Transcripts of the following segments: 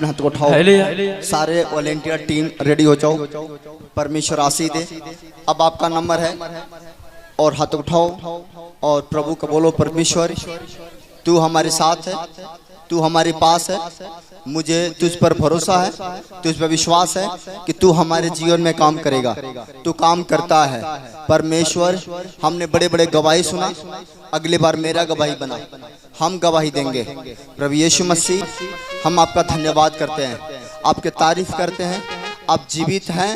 अपने हाथ को उठाओ। सारे वॉलेंटियर टीम रेडी हो जाओ। परमेश्वर आशीष दे। अब आपका नंबर है और हाथ उठाओ और प्रभु को बोलो, परमेश्वर तू हमारे साथ है, तू हमारे पास है, मुझे तुझ पर भरोसा है, तुझ पर विश्वास है कि तू हमारे जीवन में काम करेगा। तू काम करता है परमेश्वर। हमने बड़े बड़े गवाही सुना, अगली बार मेरा गवाही बना, हम गवाही देंगे। प्रभु यीशु मसीह, हम आपका धन्यवाद करते हैं, आपके तारीफ करते हैं। आप जीवित हैं,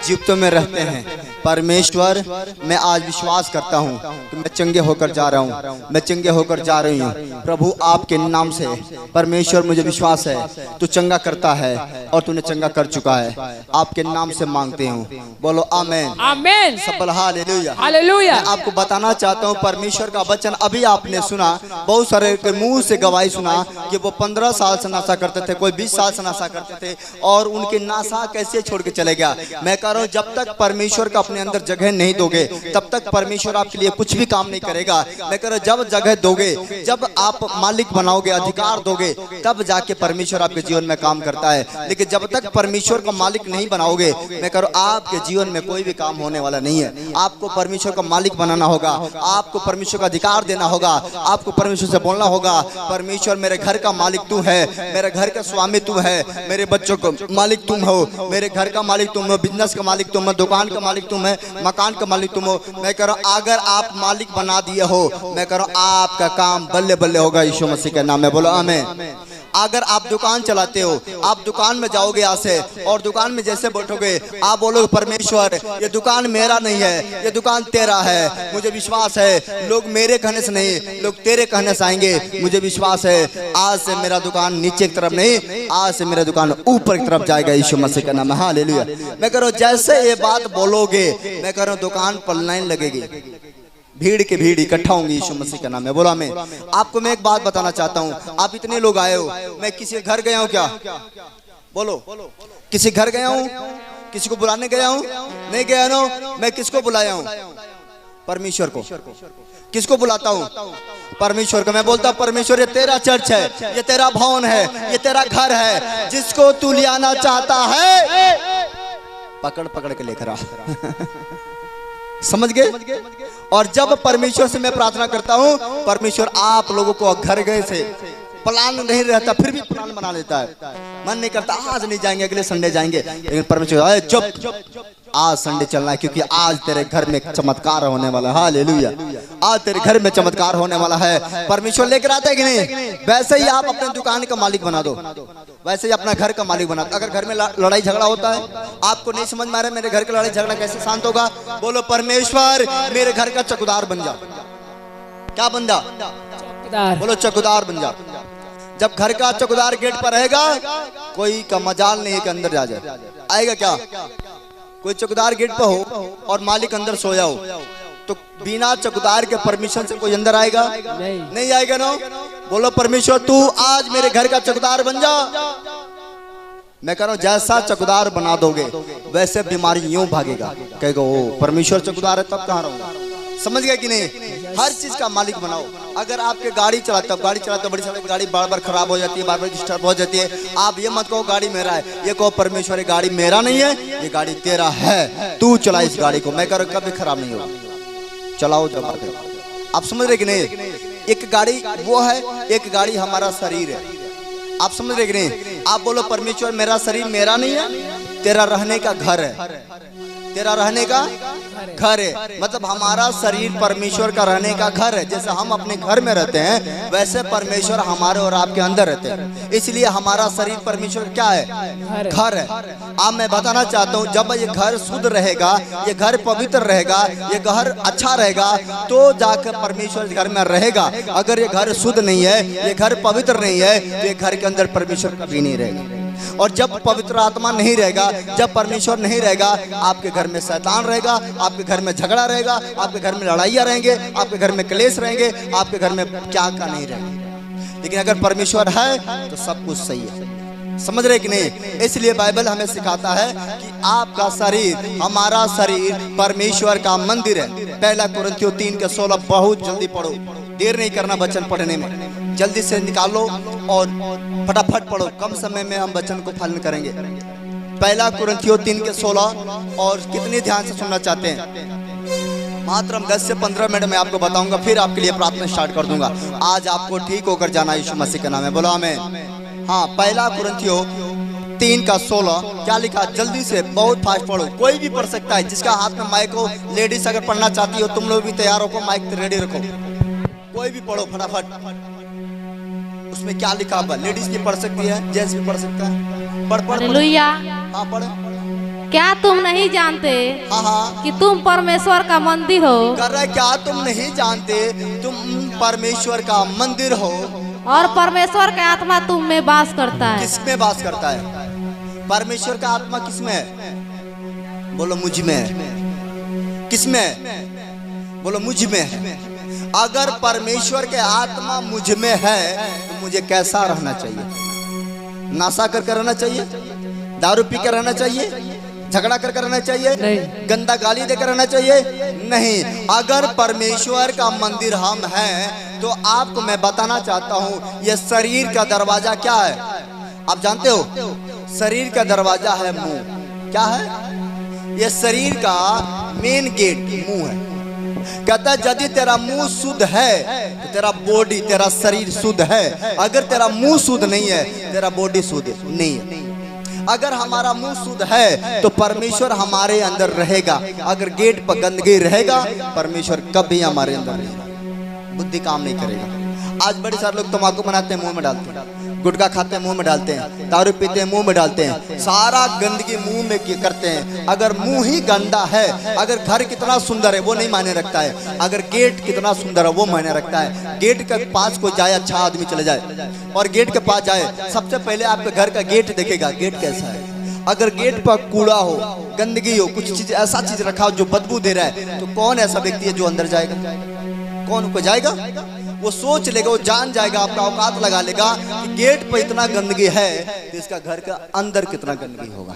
जीवितों में रहते हैं। परमेश्वर, मैं आज विश्वास करता हूँ कि मैं चंगे होकर जा रहा हूँ, मैं चंगे होकर जा रही हूँ। प्रभु आपके नाम से परमेश्वर मुझे विश्वास है तू चंगा करता है और तूने चंगा कर चुका है। आपके नाम से मांगते हूँ, बोलो आमेन। आमेन। सबल हालेलुया। हालेलुया। मैं आपको बताना चाहता हूँ परमेश्वर का वचन अभी आपने सुना। बहुत सारे के मुंह से गवाही सुना कि वो 15 साल से नशा करते थे, कोई 20 साल से नशा करते थे और उनके नशा कैसे छोड़ के चले गया। मैं कह रहा हूँ जब तक परमेश्वर का अपने अंदर जगह नहीं दोगे तब तक परमेश्वर आपके लिए कुछ भी काम नहीं करेगा। मैं कह रहा हूँ जब जगह दोगे, जब आप मालिक बनाओगे, अधिकार दोगे, तब जाके परमेश्वर आपके जीवन में काम करता है। लेकिन जब तक परमेश्वर को मालिक नहीं बनाओगे, मैं कह रहा हूँ आपके जीवन में कोई भी काम होने वाला नहीं है। आपको परमेश्वर का मालिक बनाना होगा, आपको परमेश्वर का अधिकार देना होगा, आपको परमेश्वर से बोलना होगा, परमेश्वर मेरे घर का मालिक तू है, मेरे घर का स्वामी तू है, मेरे बच्चों को मालिक तुम हो, मेरे घर का मालिक तुम हो, बिजनेस का मालिक तुम हो, दुकान का मालिक तुम है, मकान का मालिक तुम हो। मैं कह रहा हूँ अगर आप मालिक बना दिए हो, मैं कह रहा हूँ आपका काम बल्ले बल्ले होगा यीशु मसीह के नाम में, बोलो आमीन। अगर आप दुकान चलाते हो, आप दुकान में जाओगे यहाँ से और दुकान में जैसे बैठोगे आप बोलोगे परमेश्वर ये दुकान मेरा नहीं है, ये दुकान तेरा है। मुझे विश्वास है लोग मेरे कहने से नहीं, लोग तेरे कहने से आएंगे। मुझे विश्वास है आज से मेरा दुकान नीचे की तरफ नहीं, आज से मेरा दुकान ऊपर की तरफ जाएगा यीशु मसीह का नाम है, हालेलुया। मैं कह रहा हूँ जैसे ये बात बोलोगे, मैं कह रहा हूँ दुकान पर लाइन लगेगी, भीड़ के भीड़ इकट्ठा होंगी यीशु मसीह का नाम है, बोला मैं। आपको मैं एक बात बताना चाहता हूँ, आप इतने लोग आए हो, मैं किसी के घर गया हूँ क्या? बोलो, किसी घर गया हूँ? किसी को बुलाने गया हूँ? नहीं गया ना। मैं किसको बुलाया हूँ? परमेश्वर को। किसको बुलाता हूँ? परमेश्वर को। मैं बोलता परमेश्वर ये तेरा चर्च है, ये तेरा भवन है, ये तेरा घर है, जिसको तू ले आना चाहता है पकड़ पकड़ के लेकर आ। समझ गए? और जब परमेश्वर से मैं प्रार्थना करता हूँ, परमेश्वर आप लोगों को घर गए से प्लान नहीं रहता फिर भी प्लान बना लेता है। मन नहीं करता आज नहीं जाएंगे, अगले संडे जाएंगे, लेकिन परमेश्वर चुप, आज संडे चलना है क्योंकि आज तेरे घर में चमत्कार होने वाला है, हालेलुया। आज तेरे घर में चमत्कार होने वाला है। परमेश्वर लेकर आता है कि नहीं? वैसे ही आप अपने दुकान का मालिक बना दो, वैसे ही अपना घर का मालिक बना दो। अगर घर में लड़ाई झगड़ा होता है, आपको नहीं समझ में आ रहा है मेरे घर का लड़ाई झगड़ा कैसे शांत होगा, बोलो परमेश्वर मेरे घर का चौकीदार बन जा। क्या बन जा? बोलो चौकीदार बन जा। जब घर का चौकीदार गेट पर रहेगा, कोई का मजाल नहीं है कि अंदर जा जाए। आएगा क्या? कोई चौकीदार गेट पर हो और मालिक अंदर सोया हो, तो बिना चौकीदार के परमिशन से कोई अंदर आएगा? नहीं आएगा ना। बोलो परमेश्वर तू आज मेरे घर का चौकीदार बन जा। मैं कह रहा हूँ जैसा चौकीदार बना दोगे वैसे बीमारी यूं भागेगा, कहेगा ओ परमेश्वर चौकीदार है तब कहाँ रहूंगा। समझ गए कि नहीं? हर चीज का मालिक बनाओ। अगर आपके गाड़ी चलाते बड़ी सारी गाड़ी बार बार खराब हो जाती है, बार बार डिस्टर्ब हो जाती है, आप ये मत कहो गाड़ी मेरा है, ये कहो परमेश्वर ये गाड़ी मेरा नहीं है, ये गाड़ी तेरा है, तू चला इस गाड़ी को। मैं कह रहा हूँ कभी खराब नहीं होगा, चलाओ जब आते। आप समझ रहे कि नहीं? एक गाड़ी वो है, एक गाड़ी हमारा शरीर है। आप समझ रहे कि नहीं? आप बोलो परमेश्वर मेरा शरीर मेरा नहीं है, तेरा रहने का घर है, तेरा रहने का घर है। मतलब हमारा शरीर परमेश्वर का रहने का घर है। जैसे हम अपने घर में रहते हैं वैसे परमेश्वर हमारे और आपके अंदर रहते हैं। इसलिए हमारा शरीर परमेश्वर क्या है? घर है। अब मैं बताना चाहता हूँ जब ये घर शुद्ध रहेगा, ये घर पवित्र रहेगा, ये घर अच्छा रहेगा, तो जाकर परमेश्वर इस घर में रहेगा। अगर ये घर शुद्ध नहीं है, ये घर पवित्र नहीं है, तो ये घर के अंदर परमेश्वर कभी नहीं रहेगा। और जब पवित्र आत्मा नहीं रहेगा, जब परमेश्वर नहीं रहेगा, आपके घर में शैतान रहेगा, आपके घर में झगड़ा रहेगा, आपके घर में लड़ाइयाँ रहेंगे, आपके घर में क्लेश रहेंगे, आपके घर में क्या का नहीं रहेगा। लेकिन अगर परमेश्वर है तो सब कुछ सही है। समझ रहे कि नहीं? इसलिए बाइबल हमें सिखाता है कि आपका शरीर, हमारा शरीर परमेश्वर का मंदिर है। 1 कुरिन्थियों 3:16 बहुत जल्दी पढ़ो, देर नहीं करना वचन पढ़ने में। जल्दी से निकालो और फटाफट पढ़ो, कम समय में हम वचन को पालन करेंगे। पहला कुरिन्थियों 3:16। और कितनी ध्यान से सुनना चाहते हैं? मात्र हम 10 से 15 मिनट में आपको बताऊंगा, फिर आपके लिए प्रार्थना स्टार्ट कर दूंगा। आज आपको ठीक होकर जाना यीशु मसीह के नाम में, बोलो आमीन। हाँ, पहला कुरिन्थियों 3:16 क्या लिखा? जल्दी से बहुत फास्ट पढ़ो, कोई भी पढ़ सकता है। जिसका हाथ में माइक हो, लेडीज अगर पढ़ना चाहती हो, तुम लोग भी तैयार हो, माइक रेडी रखो, कोई भी पढ़ो फटाफट। उसमें क्या लिखा हुआ? लेडीज भी पढ़ सकती है, जेंट्स भी पढ़ सकता है। पढ़ पढ़ हालेलुया। हाँ पढ़। क्या तुम नहीं जानते हाँ कि तुम परमेश्वर का मंदिर हो? कर रहा है, क्या तुम नहीं जानते तुम परमेश्वर का मंदिर हो और परमेश्वर का आत्मा तुम में वास करता है? किसमें वास करता है? परमेश्वर का आत्मा किसमें है? बोलो मुझ में है। किसमें है? बोलो मुझ में है। अगर परमेश्वर के आत्मा मुझ में है तो मुझे कैसा रहना चाहिए? नशा कर रहना चाहिए? दारू पी कर रहना चाहिए? झगड़ा कर रहना चाहिए? नहीं। गंदा गाली देकर रहना चाहिए? नहीं। अगर परमेश्वर का मंदिर हम हैं तो आपको मैं बताना चाहता हूँ, ये शरीर का दरवाजा क्या है? आप जानते हो, शरीर का दरवाजा है मुंह। क्या है? ये शरीर का मेन गेट मुंह है। कहता है यदि तेरा मुंह शुद्ध है तो तेरा बॉडी, तेरा शरीर शुद्ध है। अगर तेरा मुंह शुद्ध नहीं है, तेरा बॉडी शुद्ध नहीं है। अगर हमारा मुंह शुद्ध है तो परमेश्वर हमारे अंदर रहेगा। अगर गेट पर गंदगी रहेगा, परमेश्वर कभी हमारे अंदर रहेगा, बुद्धि काम नहीं करेगा। आज बड़े सारे लोग तंबाकू बनाते हैं, मुंह में डालते हैं, गुटखा खाते हैं, मुंह में डालते हैं, दारू पीते हैं, मुंह में डालते हैं, सारा गंदगी मुंह में करते हैं। अगर मुंह ही गंदा है, अगर घर कितना सुंदर है वो नहीं मायने रखता है, अगर गेट कितना सुंदर है वो मायने रखता है। गेट के पास कोई जाए, अच्छा आदमी चले जाए और गेट के पास जाए, सबसे पहले आपके घर का गेट देखेगा, गेट कैसा है। अगर गेट पर कूड़ा हो, गंदगी हो, कुछ चीज ऐसा चीज रखा हो जो बदबू दे रहा है, तो कौन ऐसा व्यक्ति है जो अंदर जाएगा? कौन को जाएगा? वो सोच लेगा, वो जान जाएगा, आपका औकात लगा लेगा कि गेट पर इतना गंदगी है तो इसका घर का अंदर कितना गंदगी होगा।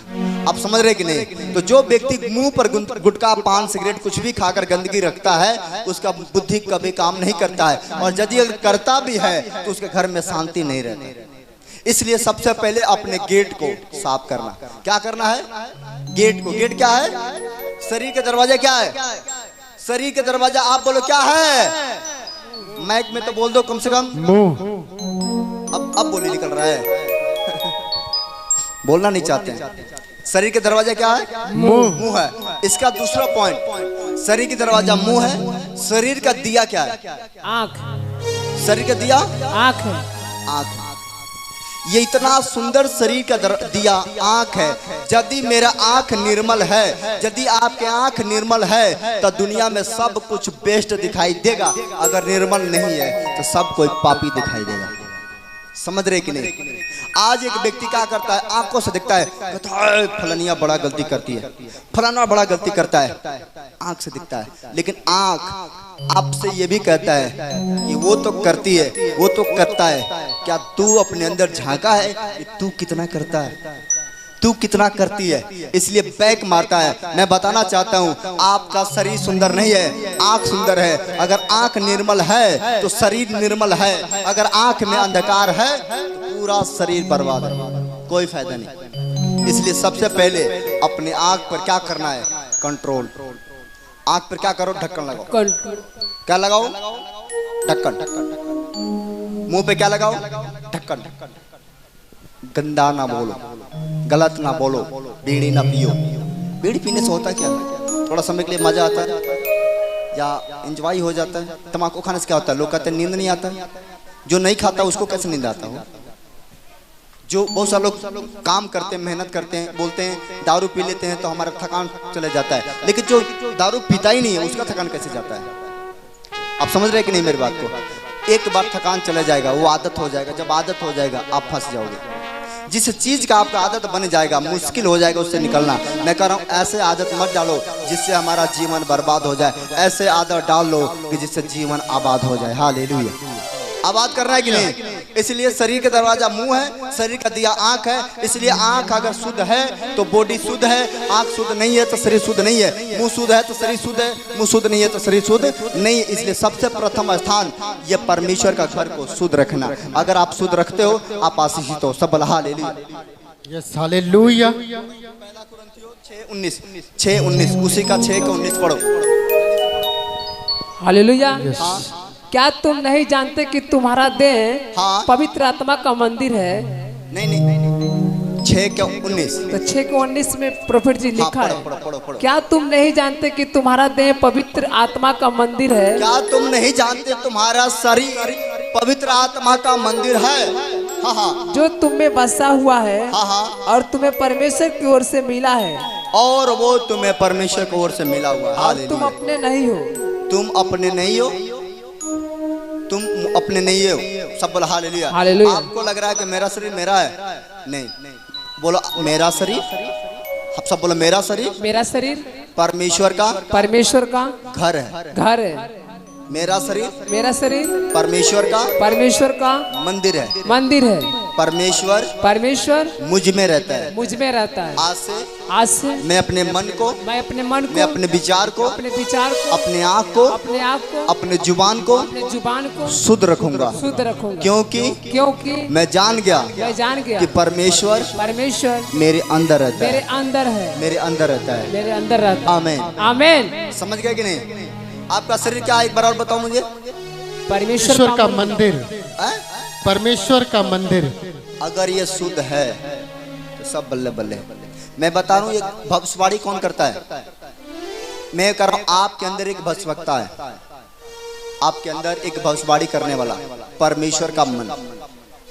आप समझ रहे कि नहीं? तो जो व्यक्ति मुंह पर गुटखा, पान, सिगरेट कुछ भी खाकर गंदगी रखता है, उसका बुद्धि कभी काम नहीं करता है, और यदि अगर करता भी है तो उसके घर में शांति नहीं रहती। इसलिए सबसे पहले अपने गेट को साफ करना। क्या करना है? गेट को। गेट क्या है? शरीर का दरवाजा क्या है? शरीर का दरवाजा आप बोलो क्या है? माइक में तो बोल दो कम से कम। मुंह। अब बोली निकल रहा है बोलना नहीं चाहते हैं। शरीर के दरवाजा क्या है? मुंह। मुंह है। इसका दूसरा पॉइंट, शरीर के दरवाजा मुंह है। शरीर का दिया क्या है? आँख। शरीर का दिया आँख है। आँख। ये इतना सुंदर शरीर का दिया आँख है। यदि मेरा आँख निर्मल है, यदि आपके आँख निर्मल है तो दुनिया में सब कुछ बेस्ट दिखाई देगा। अगर निर्मल नहीं है तो सब कोई पापी दिखाई देगा। समझ रहे कि नहीं? आज एक व्यक्ति क्या करता है? आंखों से दिखता है, कहता है फलानिया बड़ा गलती करती है, फलाना बड़ा गलती करता है, आंख से दिखता है। लेकिन आंख आपसे ये भी कहता है कि वो तो करती है, वो तो करता है। क्या तू अपने अंदर झांका है कि तू कितना करता है, तू कितना करती है? इसलिए बैक मारता है। मैं बताना चाहता हूँ, आपका शरीर सुंदर नहीं है, आंख सुंदर है। अगर आंख निर्मल है तो शरीर निर्मल है। अगर आंख में अंधकार है तो पूरा शरीर बर्बाद है, कोई फायदा नहीं। इसलिए सबसे पहले अपने आंख पर क्या करना है? कंट्रोल। आंख पर क्या करो? ढक्कन लगाओ। क्या लगाओ? ढक्कन। मुंह पे क्या लगाओ? ढक्कन। गंदा ना बोलो, गलत ना बोलो, बीड़ी ना पियो। बीड़ी पीने से होता क्या? थोड़ा समय के लिए मजा आता है या एंजॉय हो जाता है। तम्बाकू खाने से क्या होता है? लोग कहते हैं नींद नहीं आता। जो नहीं खाता उसको कैसे नींद आता हो? जो बहुत सारे लोग काम करते हैं, मेहनत करते हैं, बोलते हैं दारू पी लेते हैं तो हमारा थकान चले जाता है, लेकिन जो दारू पीता ही नहीं है उसका थकान कैसे जाता है? आप समझ रहे कि नहीं मेरी बात को? एक बार थकान चले जाएगा, वो आदत हो जाएगा। जब आदत हो जाएगा आप फंस जाओगे। जिस चीज का आपका आदत बन जाएगा, मुश्किल हो जाएगा उससे निकलना। मैं कह रहा हूँ ऐसे आदत मत डालो जिससे हमारा जीवन बर्बाद हो जाए। ऐसे आदत डाल लो कि जिससे जीवन आबाद हो जाए। हालेलुया। आबाद करना है कि नहीं? इसलिए शरीर का दरवाजा मुंह है, शरीर का दिया आंख है। इसलिए आंख अगर शुद्ध है तो बॉडी शुद्ध है, आंख शुद्ध नहीं है तो शरीर शुद्ध नहीं है, मुंह शुद्ध है तो शरीर शुद्ध है, मुंह शुद्ध नहीं है तो शरीर शुद्ध नहीं है। इसलिए सबसे प्रथम स्थान ये परमेश्वर का घर को शुद्ध रखना। अगर आप शुद्ध रखते हो आप आशीषित हो। सब बोला हालेलुया। Yes hallelujah. 6:19 उसी का 6:19 पढ़ो। हालेलुया। यस। क्या तुम नहीं जानते कि तुम्हारा देह हाँ। पवित्र आत्मा का मंदिर है? नहीं 6:19। तो 6:19 में प्रोफेट जी लिखा हाँ, है, पढ़ो। क्या तुम नहीं जानते कि तुम्हारा देह पवित्र आत्मा का मंदिर है? क्या तुम नहीं जानते तुम्हारा शरीर पवित्र आत्मा का मंदिर है? हाँ, जो तुम में बसा हुआ है हाँ। और तुम्हें परमेश्वर की ओर से मिला है, और वो तुम्हें परमेश्वर की ओर से मिला हुआ है। और तुम हालेलुया। अपने नहीं हो। तुम अपने नहीं हो, तुम अपने नहीं हो। सब बोला हालेलुया। हालेलुया। आपको लग रहा है कि मेरा शरीर मेरा है? नहीं, बोलो मेरा शरीर। आप सब बोलो मेरा शरीर मेरा शरीर परमेश्वर का परमेश्वर का घर है। घर है। मेरा शरीर मेरा शरीर परमेश्वर का मंदिर है। मंदिर है। परमेश्वर मुझ में रहता है। मुझ में रहता है। आज से मैं अपने मन को, मैं अपने मन को, मैं अपने विचार को, अपने विचार को, अपने आँख को, अपने आप को, अपने जुबान को अपने जुबान को शुद्ध रखूंगा। शुद्ध रखूंगा। क्योंकि मैं जान गया कि परमेश्वर मेरे अंदर रहता है। मेरे अंदर रहता है। आमीन। आमीन। समझ गए कि नहीं? आपका शरीर क्या है एक बार और बताओ मुझे। परमेश्वर का मंदिर। हैं? परमेश्वर का मंदिर। अगर ये शुद्ध है तो सब बल्ले बल्ले। मैं बता रहा हूँ ये भविष्यवाणी कौन करता है? मैं कर रहा हूँ। आपके अंदर एक भविष्यवक्ता है, आपके अंदर एक भविष्यवाणी करने वाला परमेश्वर का मन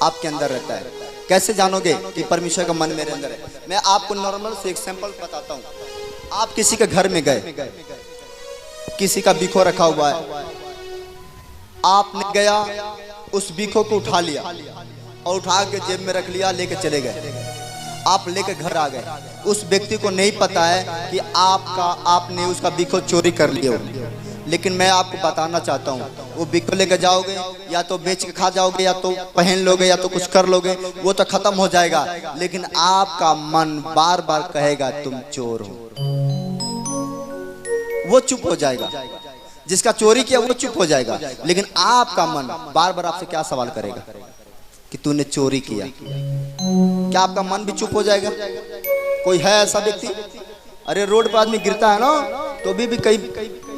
आपके अंदर रहता है। कैसे जानोगे कि परमेश्वर का मन मेरे अंदर है? मैं आपको नॉर्मल से एक सैंपल बताता हूँ। आप किसी के घर में गए, किसी का बीखो रखा हुआ है, आपने गया उस बीखो को उठा लिया और उठा के जेब में रख लिया, लेके चले गए। आप लेके घर आ गए। उस व्यक्ति को नहीं पता है कि आपने उसका बीखो चोरी कर लिया हो। लेकिन मैं आपको बताना चाहता हूँ, वो बीखो लेके जाओगे या तो बेच के खा जाओगे, या तो पहन लोगे, या तो कुछ कर लोगे, वो तो खत्म हो जाएगा। लेकिन आपका मन बार बार कहेगा तुम चोर हो। वो चुप हो जाएगा, जिसका चोरी किया वो चुप हो जाएगा। लेकिन आपका मन बार बार आपसे क्या सवाल करेगा कि तूने चोरी किया। क्या आपका मन भी चुप हो जाएगा? कोई है ऐसा व्यक्ति? अरे रोड पर आदमी गिरता है ना, तो भी कई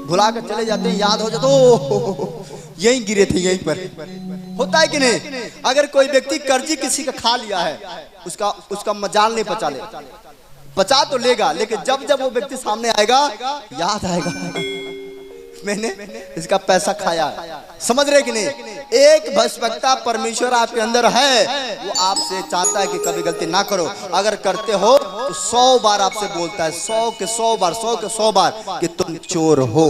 भुला कर चले जाते हैं, याद हो जाता तो यही गिरे थे, यहीं पर। होता है कि नहीं? अगर कोई व्यक्ति कर्जी किसी का खा लिया है, उसका मजाल नहीं बचा तो लेगा, लेकिन जब वो व्यक्ति सामने आएगा याद आएगा मैंने इसका पैसा खाया। समझ रहे कि नहीं? एक भविष्यवक्ता परमेश्वर आपके अंदर है, वो आपसे चाहता है कि कभी गलती ना करो। अगर करते हो तो 100 बार आपसे बोलता है, 100 के 100 बार कि तुम चोर हो।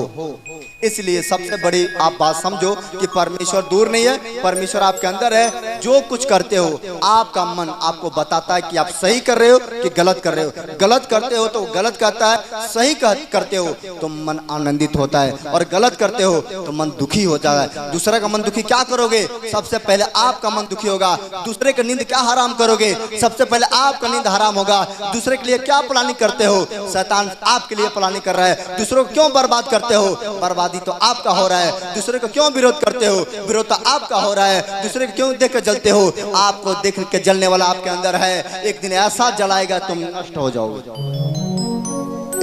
इसलिए सबसे बड़ी आप बात समझो कि परमेश्वर दूर नहीं है, परमेश्वर आपके अंदर है। जो कुछ करते हो आपका मन आपको बताता है कि आप सही कर रहे हो कि गलत कर रहे हो। गलत करते हो तो गलत कहता है, सही करते हो तो मन आनंदित होता है, और गलत करते हो तो मन दुखी हो जाता है। दूसरे का मन दुखी क्या करोगे? सबसे पहले आपका मन दुखी होगा। दूसरे की नींद क्या हराम करोगे? सबसे पहले आपका नींद हराम होगा। दूसरे के लिए क्या प्लानिंग करते हो? शैतान आपके लिए प्लानिंग कर रहा है। दूसरों को क्यों बर्बाद करते हो? बर्बादी तो आपका हो रहा है। दूसरे को क्यों विरोध करते हो? विरोध तो आपका हो रहा है। दूसरे को क्यों देख कर जलते हो? आपको देख के जलने वाला आपके अंदर है। एक दिन ऐसा जलाएगा तुम नष्ट हो जाओगे।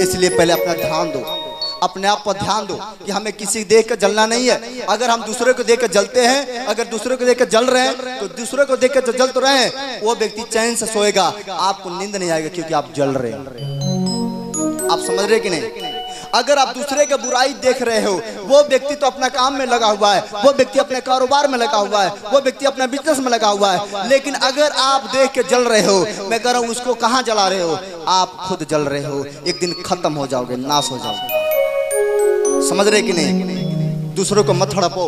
इसलिए पहले अपना ध्यान दो, अपने आप पर ध्यान दो कि हमें किसी देख कर जलना नहीं है। अगर हम दूसरे को देख कर जलते हैं, अगर दूसरे को देख कर जल रहे हैं, तो दूसरे को देख कर जल तो रहे हैं, वो व्यक्ति चैन से सोएगा, आपको नींद नहीं आएगा, क्योंकि आप जल रहे हैं। आप समझ रहे कि नहीं? अगर आप दूसरे के बुराई देख रहे हो, वो व्यक्ति तो अपना काम में लगा हुआ है, वो व्यक्ति अपने कारोबार में लगा हुआ है, वो व्यक्ति अपना बिजनेस में लगा हुआ है। लेकिन अगर आप देख के जल रहे हो, मैं कह रहा हूं उसको कहां जला रहे हो? आप खुद जल रहे हो। एक दिन खत्म हो जाओगे, नाश हो जाओगे। समझ रहे कि नहीं? दूसरों को मत हड़पो,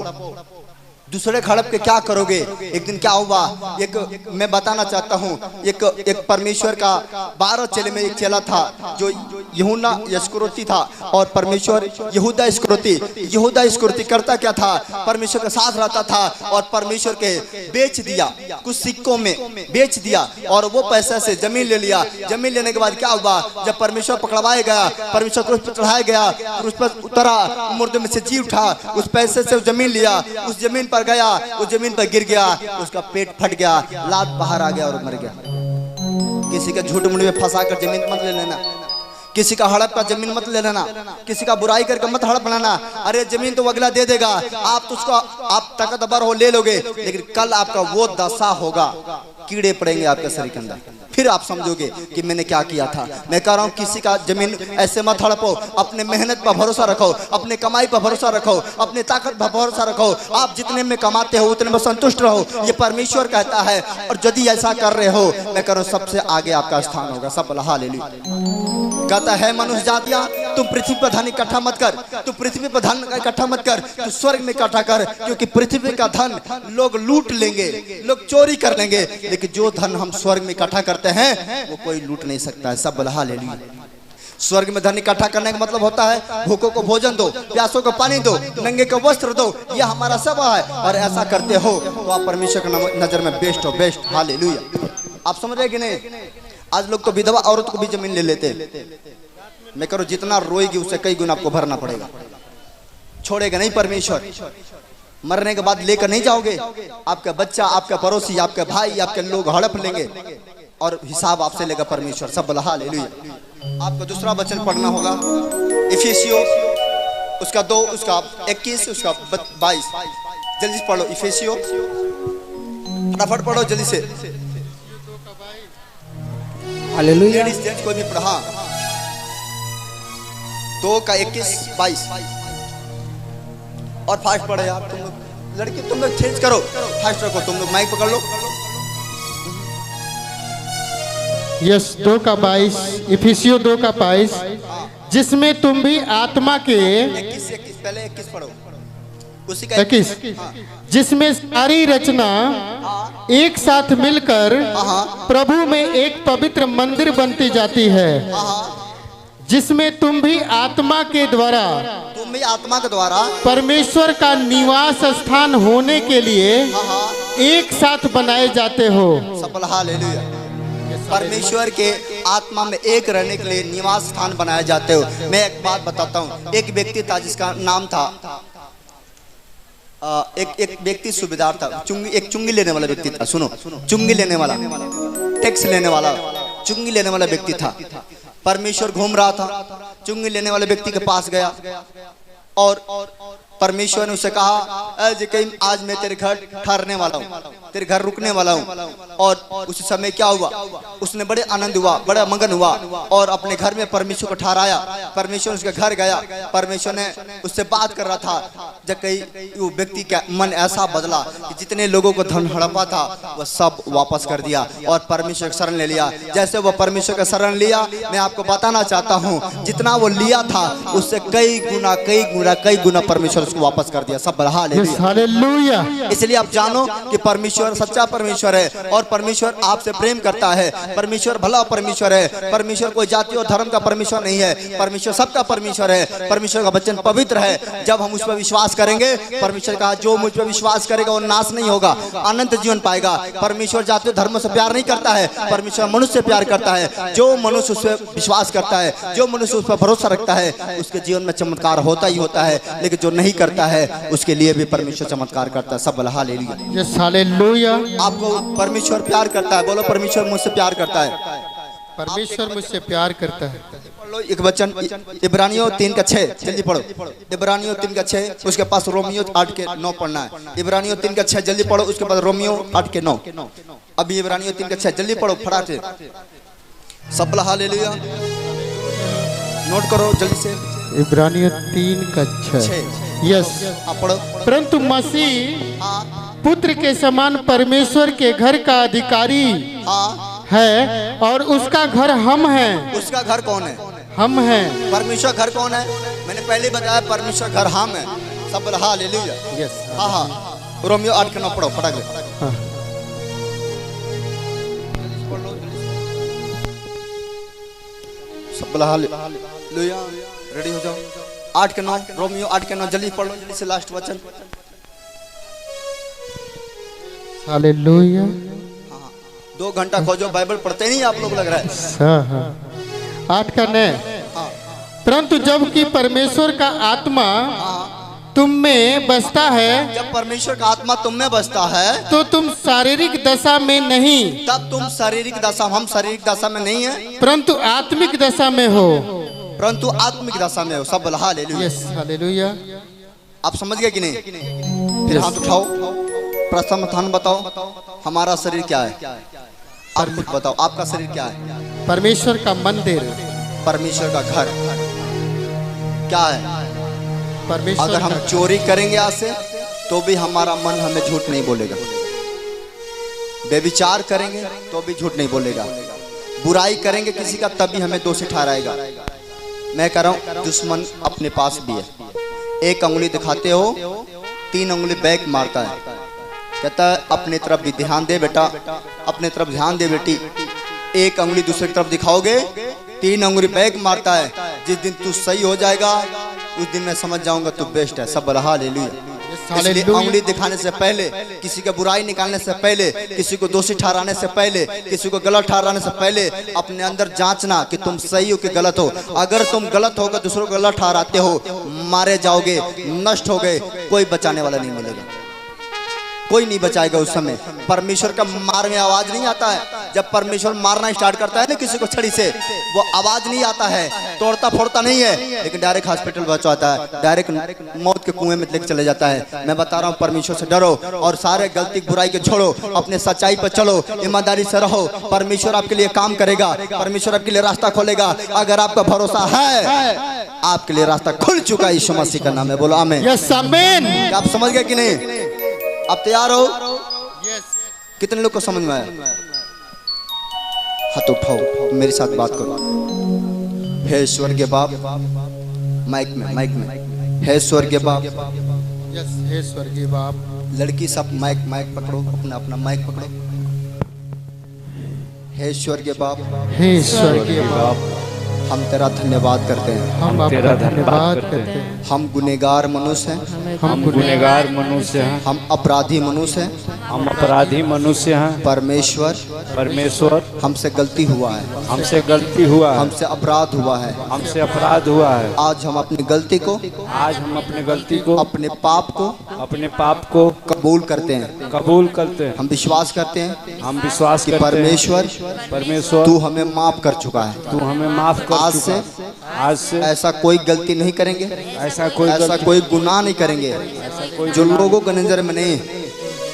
दूसरे हड़प के क्या करोगे। एक दिन क्या हुआ, एक मैं बताना चाहता हूँ, एक परमेश्वर का 12 चेले में एक चेला था जो यूहन्ना इस्करियोती था, और परमेश्वर यहूदा इस्करियोती करता क्या था, परमेश्वर के साथ रहता था और परमेश्वर के बेच दिया, कुछ सिक्कों में बेच दिया और वो पैसे से जमीन ले लिया। जमीन लेने के बाद क्या हुआ, जब परमेश्वर पकड़वाया गया, परमेश्वर क्रूस पर चढ़ाया गया, क्रूस पर उतरा, मुर्दे में से जी उठा, उस पैसे से जमीन लिया, उस जमीन पर गया, उस जमीन पर गिर गया, उसका पेट फट गया, लात बाहर आ गया और मर गया। किसी के झूठ मूठ में फंसा कर जमीन मत ले लेना, किसी का हड़प का जमीन मत ले लेना, किसी का बुराई करके मत हड़प बनाना। अरे जमीन तो अगला दे देगा, आप तो उसको आप ताकतवर हो ले लोगे, लेकिन कल आपका वो दशा होगा, कीड़े पड़ेंगे आपके शरीर के अंदर, फिर आप समझोगे कि मैंने क्या किया था। मैं कह रहा हूँ किसी का जमीन ऐसे मत हड़पो, अपने मेहनत पर भरोसा रखो, अपने कमाई पर भरोसा रखो, अपने ताकत पर भरोसा रखो। आप जितने में कमाते हो उतने में संतुष्ट रहो, ये परमेश्वर कहता है। और यदि ऐसा कर रहे हो, मैं कह रहा हूँ सबसे आगे आपका स्थान होगा। सब बोला हालेलुया। कहता है मनुष्य जातियां, तुम पृथ्वी पर धन इकट्ठा मत कर, तुम पृथ्वी पर धन इकट्ठा मत कर, तू स्वर्ग में इकट्ठा कर, क्योंकि पृथ्वी का धन लोग लूट लेंगे, लोग चोरी कर लेंगे, लेकिन जो धन हम स्वर्ग में इकट्ठा करते हैं वो कोई लूट नहीं सकता है। सब बोला हालेलुया। स्वर्ग में धन इकट्ठा करने का मतलब होता है भूखों को भोजन दो, प्यासों को पानी दो, नंगे को वस्त्र दो, यह हमारा सब है। और ऐसा करते हो तो आप परमेश्वर की नजर में बेस्ट हो, बेस्ट। हालेलुया। आप समझ रहे कि नहीं? आज लोग तो विधवा औरत को भी जमीन ले लेते। मैं करो जितना रोएगी उससे कई गुना आपको भरना पड़ेगा। छोड़ेगा नहीं परमेश्वर, मरने के बाद लेकर नहीं जाओगे। आपका बच्चा, आपका पड़ोसी, आपके भाई, आपके लोग हड़प लेंगे और हिसाब आपसे लेगा परमेश्वर। सब बोला हालेलुया। आपको दूसरा वचन पढ़ना होगा, इफिसियों उसका 2 उसका 21 उसका 22। जल्दी से पढ़ो इफिसियों, फटाफट पढ़ो जल्दी से। हालेलुया। लेडीज जेंट्स कोई भी पढ़ा। 2 का 21 22 और फास्ट पढ़े यार। तुम लोग लड़के तुम लोग चेंज करो, फास्ट रखो, तुम लोग माइक पकड़ लो। यस 2 का 22, इफिसियों 2 का 22, जिसमें तुम भी आत्मा के 21 पहले 21 पढ़ो, उसी का 21, जिसमें सारी रचना एक साथ मिलकर प्रभु में एक पवित्र मंदिर बनती जाती है, जिसमें तुम भी आत्मा के द्वारा परमेश्वर का निवास स्थान होने के लिए एक साथ बनाए जाते हो। सब हालेलुया। परमेश्वर के आत्मा में एक रहने के लिए निवास स्थान बनाए जाते हो। मैं एक बात बताता हूँ। एक व्यक्ति था जिसका नाम था एक व्यक्ति सूबेदार था, एक चुंगी लेने वाला व्यक्ति था। सुनो, चुंगी लेने वाला, टैक्स लेने वाला, चुंगी लेने वाला व्यक्ति था। परमेश्वर घूम रहा था, चुंगी लेने वाले व्यक्ति के पास गया और परमेश्वर ने उसे कहा, आज मैं तेरे घर ठहरने वाला हूँ, तेरे घर रुकने वाला हूँ। और उस समय क्या हुआ, उसने बड़े आनंद हुआ, बड़ा मगन हुआ और अपने घर में परमेश्वर को ठहराया। परमेश्वर उसके घर गया, परमेश्वर ने उससे बात कर रहा था। जब कई वो व्यक्ति का मन ऐसा बदला कि जितने लोगों को धन हड़पा था वह सब वापस कर दिया और परमेश्वर का शरण ले लिया। जैसे वो परमेश्वर का शरण लिया, मैं आपको बताना चाहता हूँ जितना वो लिया था उससे कई गुना परमेश्वर उसको वापस कर दिया। सब हालेलुया। इसलिए आप जानो कि परमेश्वर सच्चा परमेश्वर है और परमेश्वर आपसे प्रेम करता है। परमेश्वर भला परमेश्वर है। परमेश्वर कोई जाति और धर्म का परमेश्वर नहीं है, परमेश्वर सबका परमेश्वर है। परमेश्वर का वचन पवित्र है। जब हम उस पर विश्वास करेंगे, परमेश्वर का जो मुझ पर विश्वास करेगा वो नाश नहीं होगा, अनंत जीवन पाएगा। परमेश्वर जाति और धर्म से प्यार नहीं करता है, परमेश्वर मनुष्य से प्यार करता है। जो मनुष्य उस पर विश्वास करता है, जो मनुष्य उस पर भरोसा रखता है, उसके जीवन में चमत्कार होता ही होता है। लेकिन जो नहीं करता है उसके लिए भी परमेश्वर चमत्कार करता है। सब हालेलुया। हालेलुया। आपको परमेश्वर प्यार करता है। बोलो परमेश्वर मुझसे प्यार करता है। परमेश्वर मुझसे प्यार करता है। एक वचन इब्रानियों 3 का 6 जल्दी पढ़ो। इब्रानियों 3 का 6, उसके पास रोमियो 8 के 9 पढ़ना है। इब्रानियों 3 का 6 जल्दी पढ़ो, उसके बाद रोमियो 8 के 9। अभी इब्रानियों 3 का 6 जल्दी पढ़ो फटाक से। सब हालेलुया। नोट करो जल्दी से। इब्रानियों 3 का 6। यस। पढ़ो। परंतु मसीह पुत्र के समान परमेश्वर के घर का अधिकारी है और उसका घर हम हैं। उसका घर कौन है? हम हैं। परमेश्वर घर कौन है? मैंने पहले बताया परमेश्वर घर हम है। सब हालेलुया। यस। हाँ। रोमियो 8 के 9 पढ़ो फटाक से। हाँ। सब बोला हालेलुया, रेडी हो जाओ। 8 के 9, रोमियो 8 के 9 जल्दी पढ़ लो, जल्दी से लास्ट वचन। हालेलुया। 2 घंटा खोजो, बाइबल पढ़ते नहीं आप लोग लग रहा है। हाँ हाँ। 8 का न, परंतु जबकि परमेश्वर का आत्मा तुम में बसता है, जब परमेश्वर का आत्मा तुम में बसता है तो तुम शारीरिक दशा में नहीं, तब तुम शारीरिक दशा, हम शारीरिक दशा में नहीं है परंतु आत्मिक दशा में हो। परंतु आत्मिक दशा में हो। सब बोला हालेलुया। Yes, hallelujah. आप समझ गए कि नहीं? फिर हाथ उठाओ, प्रथम बताओ हमारा शरीर क्या है। आप खुद बताओ आपका शरीर क्या है। परमेश्वर का मंदिर, परमेश्वर का घर क्या है। परमेश्वर अगर हम का चोरी करेंगे आज से तो भी हमारा मन हमें झूठ नहीं बोलेगा। व्यभिचार करेंगे तो भी झूठ नहीं बोलेगा। बुराई करेंगे किसी का तभी हमें दोषी ठहराएगा। मैं कह रहा हूँ दुश्मन अपने पास भी है। एक अंगुली दिखाते हो 3 अंगुली बैक मारता है। कहता है अपने तरफ भी ध्यान दे बेटा, अपने तरफ ध्यान दे बेटी। एक अंगुली दूसरे की तरफ दिखाओगे 3 अंगुली बैक मारता है। जिस दिन तू सही हो जाएगा उस दिन मैं समझ जाऊंगा तू बेस्ट है। सब बोला हालेलुया। इसलिए अंगुली दिखाने से पहले, किसी का बुराई निकालने से पहले, किसी को दोषी ठहराने से पहले, किसी को गलत ठहराने से पहले अपने अंदर जांचना कि तुम सही हो कि गलत हो। अगर तुम गलत होगे, दूसरों को गलत ठहराते हो, मारे जाओगे, नष्ट हो गए, कोई बचाने वाला नहीं मिलेगा, कोई नहीं बचाएगा उस समय। परमेश्वर का मार में आवाज नहीं आता है। जब परमेश्वर मारना स्टार्ट करता है ना किसी को छड़ी से, वो आवाज नहीं आता है, तोड़ता फोड़ता नहीं है, लेकिन डायरेक्ट हॉस्पिटल पहुंचाता है, डायरेक्ट मौत के कुएं में लेकर चले जाता है। मैं बता रहा हूँ परमेश्वर से डरो और सारे गलती बुराई के छोड़ो, अपने सच्चाई पर चलो, ईमानदारी से रहो। परमेश्वर आपके लिए काम करेगा, परमेश्वर आपके लिए रास्ता खोलेगा। अगर आपका भरोसा है, आपके लिए रास्ता खुल चुका है यीशु मसीह का नाम है। बोलो आमीन। यस, आमीन। आप समझ गए कि नहीं? आप तैयार हो? कितने लोग को समझ में आया? हाथ उठाओ, मेरे साथ बात करो। हे स्वर्गीय बाप, माइक में हे स्वर्गीय बाप। यस, हे स्वर्गीय बाप। लड़की सब माइक पकड़ो, अपना माइक पकड़ो। हे स्वर्गीय बाप, हे स्वर्गीय बाप, हम तेरा धन्यवाद करते हैं, हम आपका धन्यवाद करते हैं। हम गुनहगार मनुष्य हैं, हम गुनहगार मनुष्य हैं, हम अपराधी मनुष्य हैं, हम अपराधी मनुष्य हैं। परमेश्वर हमसे गलती हुआ है, हमसे गलती हुआ है, हमसे अपराध हुआ है। हमसे अपराध हुआ है। आज हम अपनी गलती को, आज हम अपनी गलती को, अपने पाप को कबूल करते हैं, कबूल करते हैं। हम विश्वास करते हैं हम विश्वास कि करते परमेश्वर परमेश्वर तू हमें माफ कर चुका है। तू हमें माफ कर आज चुका है। आज से ऐसा कोई गलती नहीं करेंगे, ऐसा ऐसा कोई गुनाह नहीं करेंगे जो लोगों की नजर में नहीं,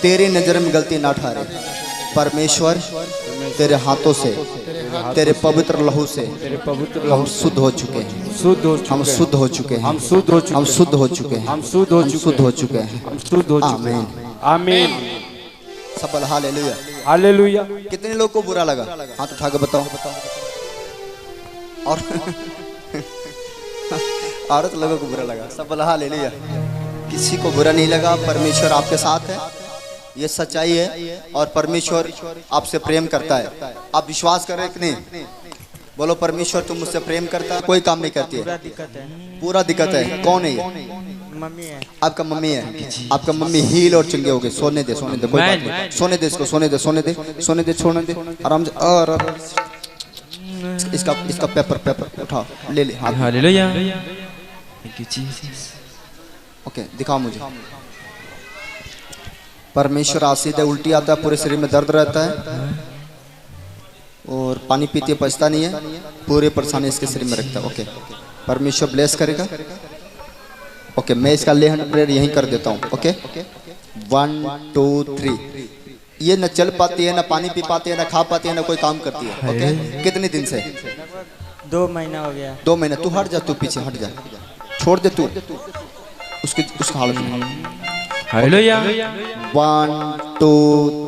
तेरी नजर में गलती ना ठहरे। परमेश्वर तेरे हाथों से, तेरे पवित्र लहू से तेरे पवित्र हम शुद्ध हो चुके हैं, शुद्ध हो हम चुके हैं। शुद्ध हो चुके हैं, हम शुद्ध हो चुके हम हैं। शुद्ध हो चुके हैं, हम शुद्ध हो हम चुके शुद्ध हैं। हो चुके हैं। हम शुद्ध हो चुके आमीन। हैं। आमीन। सबल हालेलुया। हालेलुया। कितने लोग को बुरा लगा? हाथ उठा के बताओ। और औरत लोगों को बुरा लगा। सबल हालेलुया। किसी को बुरा नहीं लगा। परमेश्वर आपके साथ है, ये सच्चाई है, और परमेश्वर आपसे प्रेम करता है। आप विश्वास कर रहे हैं कि नहीं? बोलो परमेश्वर तुम मुझसे प्रेम करता है। कोई काम नहीं करती है, पूरा दिक्कत है। कौन है ये? मम्मी है। आपका मम्मी है। आपका मम्मी हील और चंगे हो गए। सोने दे कोई बात नहीं। सोने दे इसको, सोने दे, छोड़ने दे आराम से। और इसका पेपर उठाओ, ले हाथ। Hallelujah. Thank you Jesus. Okay, दिखाओ मुझे। परमेश्वर आशीष है। उल्टी आता है, पूरे शरीर में दर्द रहता है, और पानी पीते पचता नहीं है, पूरे परेशानी इसके शरीर में रखता है। ओके, परमेश्वर ब्लेस करेगा। ओके, मैं इसका ले हैंड प्रेयर यहीं कर देता हूँ। ओके, 1 2 3। ये न चल पाती है, न पानी पी पाती है, न खा पाती है, न कोई काम करती है। ओके, कितने दिन से? 2 महीना हो गया। 2 महीने। तू हट जा, तू पीछे हट जा, छोड़ दे तू उसका हालत में। हालेलुया। 1 2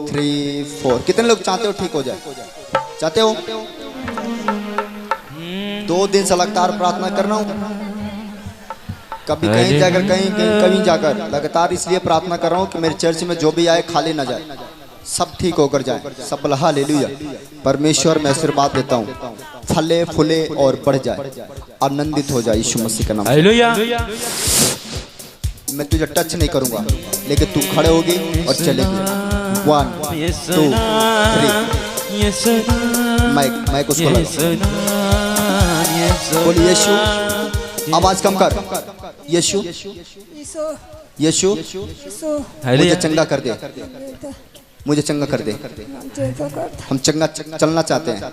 3 4। कितने लोग चाहते हो ठीक हो जाए? चाहते हो? 2 दिन से लगातार प्रार्थना कर रहा हूँ। कभी कहीं जाकर कहीं जाकर लगातार इसलिए प्रार्थना कर रहा हूँ कि मेरे चर्च में जो भी आए खाली ना जाए, सब ठीक होकर जाए। सब हालेलुया। परमेश्वर मैं आशीर्वाद देता हूँ, फले फूले और बढ़ जाए, आनंदित हो जाए यीशु मसीह का नाम। हालेलुया। मैं तुझे टच नहीं करूंगा, लेकिन तू खड़े होगी और चलेगी। 1 2 3 माइक उसको लगा। बोल यीशु, आवाज कम कर। यीशु यीशु मुझे चंगा कर दे, मुझे चंगा कर दे। हम चंगा चलना चाहते हैं,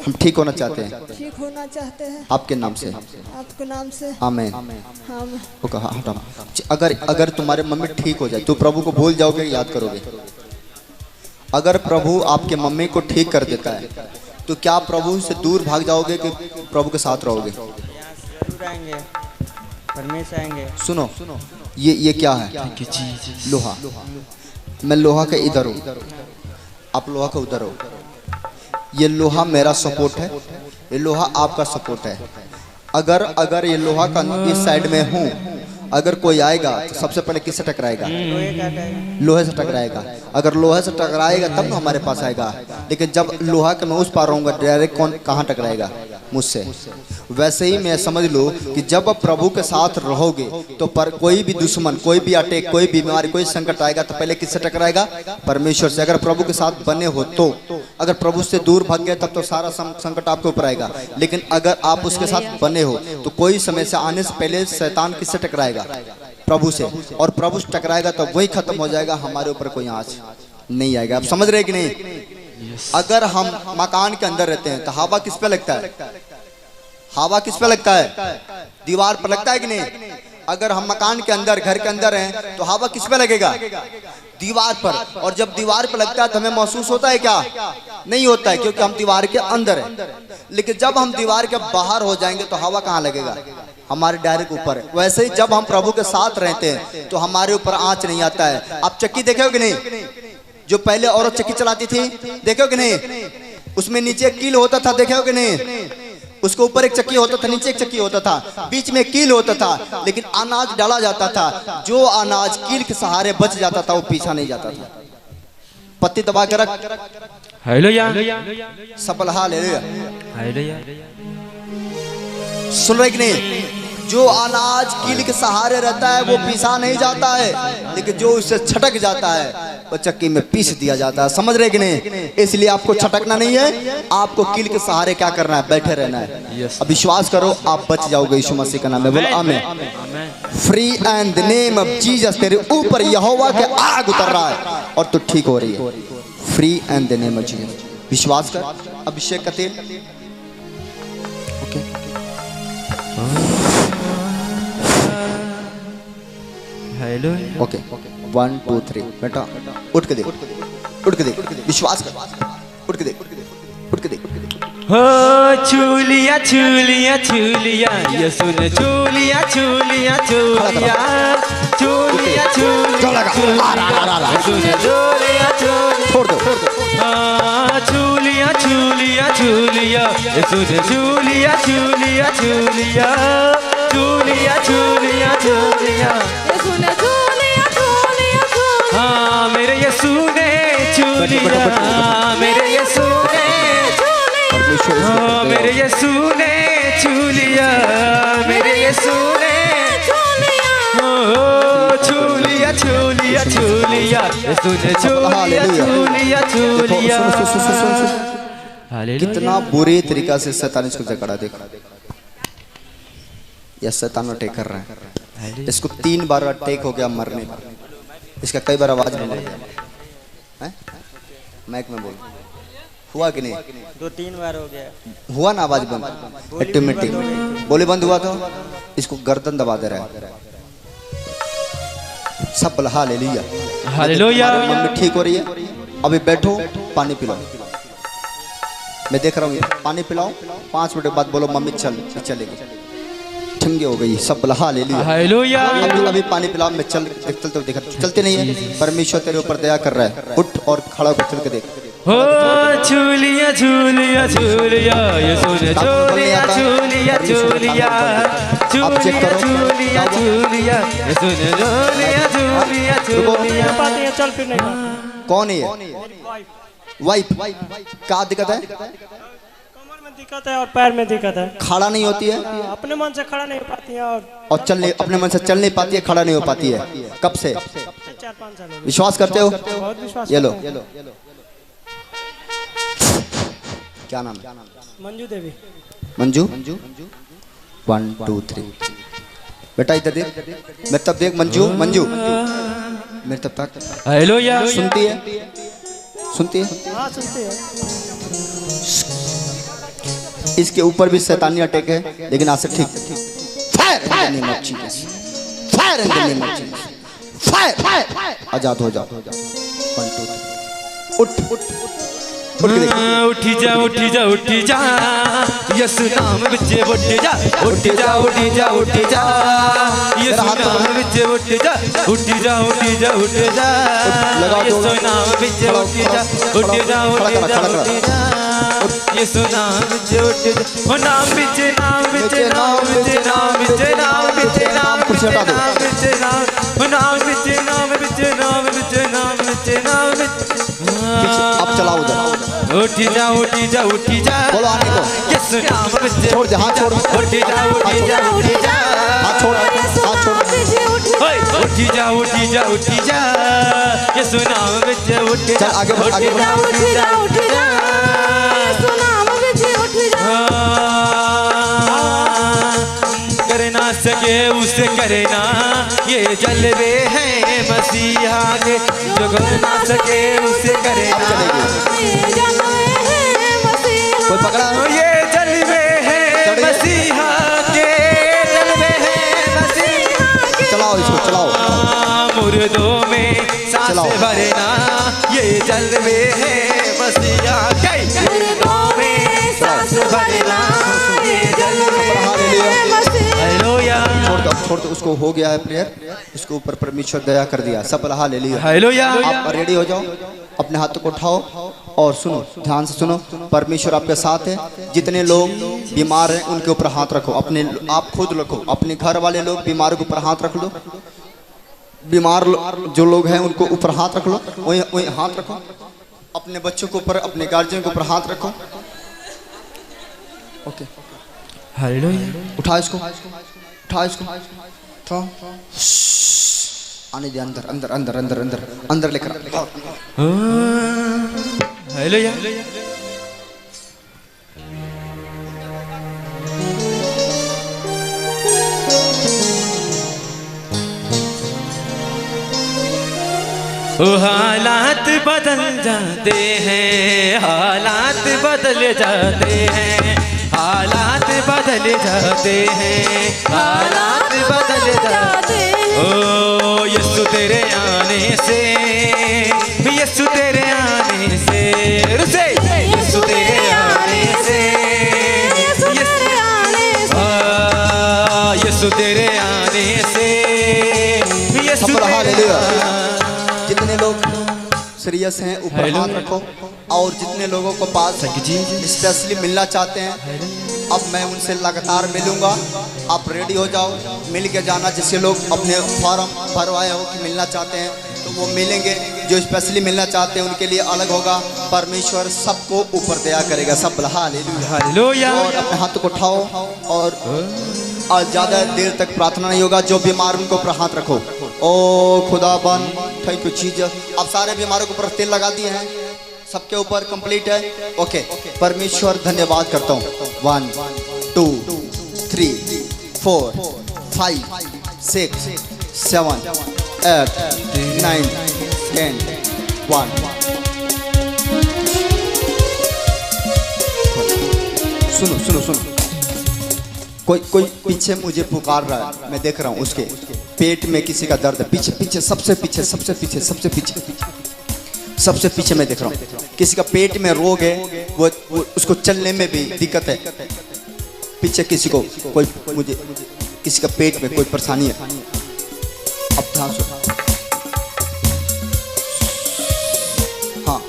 हम ठीक होना चाहते हैं आपके नाम से, आपके नाम से। आमीन। वो कहा अगर तुम्हारे मम्मी ठीक हो जाए तो प्रभु को भूल जाओगे, याद करोगे। अगर प्रभु आपके मम्मी को ठीक कर देता है तो क्या प्रभु से दूर भाग जाओगे कि प्रभु के साथ रहोगे? आएंगे, परमेश्वर आएंगे। सुनो, ये क्या है? लोहा। मैं लोहा के इधर हूँ, आप लोहा के उधर हो। ये लोहा मेरा सपोर्ट है, ये लोहा आपका सपोर्ट है। अगर ये लोहा का इस साइड में हूँ, अगर कोई आएगा तो सबसे पहले किससे टकराएगा? लोहे से टकराएगा। अगर लोहे से टकराएगा तब तो हमारे पास आएगा, लेकिन जब लोहा के मैं उस पार रहूंगा, डायरेक्ट कौन कहाँ टकराएगा? मुझसे। वैसे ही मैं समझ लो कि जब प्रभु के साथ रहोगे तो पर कोई भी दुश्मन, कोई भी अटैक, कोई बीमारी, कोई संकट आएगा तो पहले किससे टकराएगा? परमेश्वर से। अगर प्रभु के साथ बने हो तो, अगर प्रभु से दूर भाग गए तब तो सारा संकट आपके ऊपर आएगा। लेकिन अगर आप उसके साथ बने हो तो कोई समय से आने से पहले शैतान किससे टकराएगा? प्रभु से। और प्रभु से टकराएगा तो वही खत्म हो जाएगा, हमारे ऊपर कोई आँच नहीं आएगा। आप समझ रहे कि नहीं? अगर हम मकान के अंदर रहते हैं तो हवा किस पे लगता है? हवा किस पे लगता है? दीवार पर लगता है कि नहीं? अगर हम मकान के अंदर, घर के अंदर हैं तो हवा किस पे लगेगा? दीवार पर। और जब दीवार पर लगता है तो हमें महसूस होता है क्या? नहीं होता है, क्योंकि हम दीवार के अंदर हैं। लेकिन जब हम दीवार के बाहर हो जाएंगे तो हवा कहाँ लगेगा? हमारे डायरेक्ट ऊपर। वैसे ही जब हम प्रभु के साथ रहते हैं तो हमारे ऊपर आँच नहीं आता है। आप चक्की देखे हो कि नहीं? जो पहले औरत चक्की चलाती थी, देखे हो कि नहीं? उसमें नीचे कील होता था, देखे हो कि नहीं? उसके ऊपर एक चक्की होता था, नीचे एक चक्की होता था, बीच में कील होता था, लेकिन अनाज डाला जाता था। जो अनाज कील के सहारे बच जाता था वो पीछा नहीं जाता था। पत्ती दबा के रख। हालेलुया। सफल हालेलुया। हालेलुया। सुन रहे कि नहीं? जो अनाज कील के सहारे रहता है वो पीसा नहीं जाता है, लेकिन जो उससे छटक जाता है वो चक्की में पीस दिया जाता है। समझ रहे कि नहीं? इसलिए आपको छटकना नहीं है, आपको कील के सहारे क्या करना है? बैठे रहना है। अब विश्वास करो, आप बच जाओगे यीशु मसीह का नाम में। बोलो आमीन। Free and the name of Jesus. तेरे ऊपर यहोवा के आग उतर रहा है और तू ठीक हो रही है। Free and the name of Jesus. विश्वास कर। अभिषेक का तेल। ओके। ओके 1 2 3 बेटा उठ के देख, उठ के देख, विश्वास कर, उठ के देख, उठ के देख। हो चूलिया चूलिया चूलिया, यीशु ने चूलिया चूलिया चूलिया चूलिया चूलिया यीशु ने चूलिया छोड़ दो। चूलिया चूलिया चूलिया यीशु ने चूलिया चूलिया चूलिया चूलिया चूलिया चूलिया हाँ मेरे यीशु ने चूलिया, मेरे यीशु ने हाँ मेरे यीशु ने चूलिया, मेरे यीशु ने चूलिया चूलिया चूलिया यीशु ने चूलिया चूलिया चूलिया। कितना बुरे तरीका से शैतान इसको जकड़ा। देख, यह शैतान अटैक कर रहा है। इसको 3 बार अटैक हो गया मरने पर। इसका कई बार आवाज नहीं लगा। माइक में बोल। हुआ कि नहीं? 2-3 बार हो गया। हुआ ना आवाज बंद? ऑटोमेटिक बोले बंद हुआ तो इसको गर्दन दबा दे रहा है। सब बोला हालेलुया। हालेलुया। मम्मी ठीक हो रही है। अभी बैठो, पानी पिलाओ। मैं देख रहा हूँ, पानी पिलाओ। 5 मिनट बाद बोलो मम्मी चलेगी। ठंगे हो गई। सब बोला हालेलुया। हालेलुया। अभी पानी पिलाओ। मैं चलते देखा, चलते नहीं है। परमेश्वर तेरे ऊपर दया कर रहा है। उठ और खड़ा होकर चल के देख। हो चूलिया चूलिया चूलिया यीशु ने चूलिया चूलिया चूलिया चूलिया चूलिया चूलिया चूलिया ये सुन चूलिया चूलिया चूलिया पाती है, चल फिर नहीं पाती। कौन है ये? वाइफ। क्या दिक्कत है? कमर में दिक्कत है और पैर में दिक्कत है। खड़ा नहीं होती है अपने मन से खड़ा नहीं हो पाती है और चल अपने मन से चल नहीं पाती है, खड़ा नहीं हो पाती है। कब से? 4-5 साल हो गए। विश्वास करते हो? बहुत विश्वास। ये लो। क्या नाम है? मंजू देवी। मंजू। 1 2 3 बेटा इधर देख, मेरे तब देख। मंजू मंजू मेरे तब तक हालेलुया सुनती है? सुनती है? हाँ सुनते हैं। इसके ऊपर भी शैतानी अटैक है, लेकिन आज से ठीक। Fire in the name of Jesus, fire in the name of Jesus, fire. आजाद हो जाओ। 1 2 3 उठ उठ उठ के देख। उठी जा उठी जा उठी जा यसु नाम विच उठ जा उठ जा उठी जा उठी जा यसु नाम विच उठ जा उठी जा उठी जा उठ जा यसु नाम विच उठ जा उठ जा उठी जा उठी जा यसु नाम विच उठ जा ओ नाम विच नाम विच नाम विच नाम विच नाम विच नाम विच नाम विच नाम ओ नाम विच नाम विच नाम विच नाम विच नाम विच। अब चलाओ उधर। उठी जा उठी जा उठी जा बोलो आने को। यसु नाम विच छोड़ दे, हाथ छोड़। उठी जा उठी जा उठी जा हाथ छोड़, हाथ छोड़। ओए उठी जा उठी जा उठी जा यसु नाम विच उठ जा चल आगे बढ़, आगे बढ़। उठी जा उठी जा कर ना सके उसे करना ये जलवे हैं मसीहा के जो कर ना सके उसे करना कोई पकड़ा? ये जलवे हैं मसीहा के जलवे हैं मसीहा के चलाओ इसको, चलाओ। मुर्दों में सांस चलाओ। भरना ये जलवे हैं मसीहा के मुर्दों में सांस भरना ये जलवे हालेलुया छोड़ दो उसको। हो गया है प्रेयर, इसके ऊपर परमेश्वर दया कर दिया। सब हालेलुया। हालेलुया आप रेडी हो जाओ, अपने हाथों को उठाओ और सुनो, ध्यान से सुनो। परमेश्वर आपके साथ है। जितने लोग बीमार हैं उनके ऊपर हाथ रखो। अपने आप खुद रखो, अपने घर वाले लोग बीमारों के ऊपर हाथ रख लो। बीमार जो लोग हैं उनको ऊपर हाथ रख लो, वही वही हाथ रखो। अपने बच्चों के ऊपर, अपने गार्जियन के ऊपर हाथ रखो। ओके, हालेलुया उठा इसको, उठा इसको, उठाओ। आने दे अंदर, अंदर अंदर अंदर अंदर अंदर लेकर आओ। हालेलुया ओ हालात बदल जाते हैं, हालात बदल जाते हैं, हालात बदल जाते हैं, हालात बदल जाते हैं। ओ यीशु तेरे आने से, यीशु तेरे आने से, रुसे यीशु तेरे आने से, यीशु तेरे आने से, यीशु तेरे जितने लोग सीरियस हैं ऊपर हाथ रखो। और जितने लोगों को पास स्पेशली मिलना चाहते हैं, अब मैं उनसे लगातार मिलूंगा। आप रेडी हो जाओ, मिल के जाना। जिससे लोग अपने फॉर्म भरवाए हो कि मिलना चाहते हैं तो वो मिलेंगे। जो स्पेशली मिलना चाहते हैं उनके लिए अलग होगा। परमेश्वर सबको ऊपर दया करेगा। सब हालेलुया। और अपने हाथ को उठाओ और ज़्यादा देर तक प्रार्थना नहीं होगा। जो बीमार उनको ऊपर हाथ रखो। ओ खुदाबन, थैंक यू जीसस। अब सारे बीमारों के ऊपर तेल लगा दिए हैं, सबके ऊपर कंप्लीट है। ओके, परमेश्वर धन्यवाद करता हूँ। 1 2 3 4 5 6 7 8 9 10 1। सुनो सुनो सुनो, कोई पीछे मुझे पुकार रहा है, मैं देख रहा हूँ। उसके पेट में किसी का दर्द है। पीछे पीछे, सबसे पीछे, सबसे पीछे, सबसे पीछे, सबसे पीछे मैं देख रहा हूँ। किसी का पेट में रोग है, वो उसको चलने में भी दिक्कत है। पीछे किसी को कोई मुझे किसी का पेट में कोई परेशानी है। अब ध्यान से, हाँ,